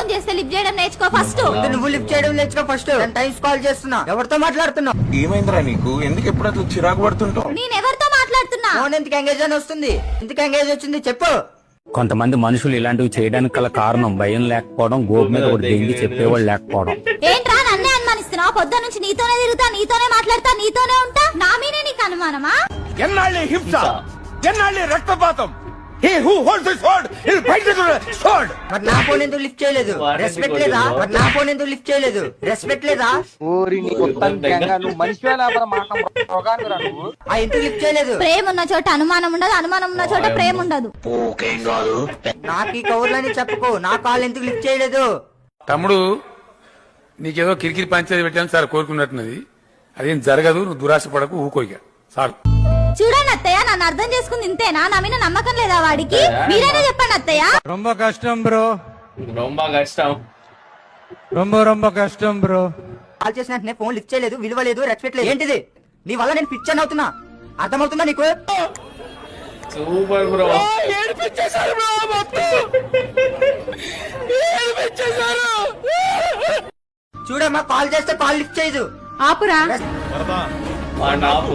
Phone చేస్తే lift చేయడం నేర్చుకో ఫస్ట్. నువ్వు లిఫ్ట్ చేయడం నేర్చుకో ఫస్ట్. టైమ్స్ కాల్ చేస్తున్నా, ఎవరితో మాట్లాడుతున్నావు? ఏమైందిరా నీకు? ఎందుకు ఎప్పుడు అట్లా చిరాకు పడుతుంటావు? నేను ఎవరితో మాట్లాడుతున్నా? ఫోన్ ఎందుకు ఎంగేజ్ అని వస్తుంది? ఎందుకు ఎంగేజ్ వచ్చింది చెప్పు. కొంతమంది మనుషులు ఇలాంటివి చేయడానికి గల కారణం భయం లేకపోవడం, గోపు మీద ఒకటి దెంగి చెప్పేవాళ్ళు లేకపోవడం. ఏంట్రా నన్నే అనుమానిస్తున్నావు? పొద్దు నుంచి నీతోనే తిరుగుతా, నీతోనే మాట్లాడతా, నీతోనే ఉంటా. నా మీదే నీకు అనుమానమా? ఎన్నాళ్ళే హింస, ఎన్నాళ్ళే రక్తపాతం. He who holds the sword will fight the sword. మరి నా ఫోన్ ఎందుకు లిఫ్ట్ చేయలేదు? రెస్పెక్ట్ లేదా? మరి నా ఫోన్ ఎందుకు లిఫ్ట్ చేయలేదు? రెస్పెక్ట్ లేదా? ఎందుకు లిఫ్ట్ చేయలేదు? ప్రేమ ఉన్న చోట అనుమానం ఉండదు, అనుమానం ఉన్న చోట ప్రేమ ఉండదు. నాకు ఈ కౌర్లని చెప్పుకో. నా కాల్ ఎందుకు లిఫ్ట్ చేయలేదు? తమ్ముడు నీకేదో కిరికిరి పంచాయతీ పెట్టాను సార్ కోరుకున్నట్టున్నది. అదేం జరగదు, నువ్వు దురాశ పడకు, ఊకోయిక సార్. చూడండి అత్తయ్య, నన్ను అర్థం చేసుకుంది ఇంతేనా? నా మీద నమ్మకం లేదా వాడికి? మీరైనా చెప్పండి అత్తయ్య. ரொம்ப కష్టం బ్రో, ரொம்ப కష్టం, ரொம்ப కష్టం బ్రో. కాల్ చేసిన వెంటనే ఫోన్ లిఫ్ట్ చేయలేదు, విలువ లేదు, రెస్పెక్ట్ లేదు. ఏంటిది? నీ వల్ల నేను పిచ్చర్ అవుతున్నా. అర్థమవుతుందా నీకు? Super bro. చూడమ్మా, కాల్ చేస్తే కాల్ లిఫ్ట్ చేయదు. ఆపురా. ఆపు.